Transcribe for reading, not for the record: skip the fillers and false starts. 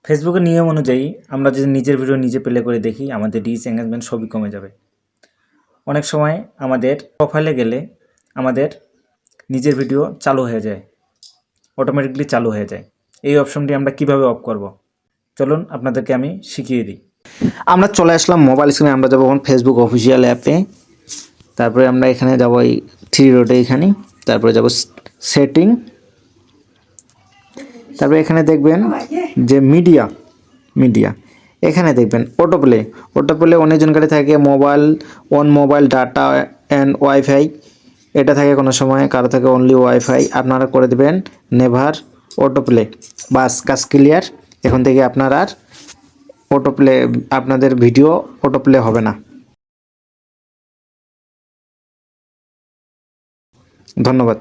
ফেসবুকের নিয়ম অনুযায়ী আমরা যদি নিজের ভিডিও নিজে প্লে করে দেখি আমাদের রিচ এঙ্গেজমেন্ট সবই কমে যাবে। অনেক সময় আমাদের প্রোফাইলে গেলে আমাদের নিজের ভিডিও চালু হয়ে যায়, অটোমেটিকলি চালু হয়ে যায়। এই অপশনটি আমরা কিভাবে অফ করব, চলুন আপনাদেরকে আমি শিখিয়ে দিই। আমরা চলে আসলাম মোবাইল স্ক্রিনে, আমরা যাবো এখন ফেসবুক অফিসিয়াল অ্যাপে। তারপরে আমরা এখানে যাবো এই 3 ডটে এখানে, তারপরে যাব সেটিং। তারপরে এখানে দেখবেন যে মিডিয়া এখানে দেখবেন অটোপ্লে অনেকজন কাছে থাকে মোবাইল ডাটা অ্যান্ড ওয়াইফাই, এটা থাকে কোনো সময়, কারো থাকে অনলি ওয়াইফাই। আপনারা করে দেবেন নেভার অটোপ্লে, বাস কাজ ক্লিয়ার। এখন থেকে আপনার আর আপনাদের ভিডিও অটোপ্লে হবে না। ধন্যবাদ।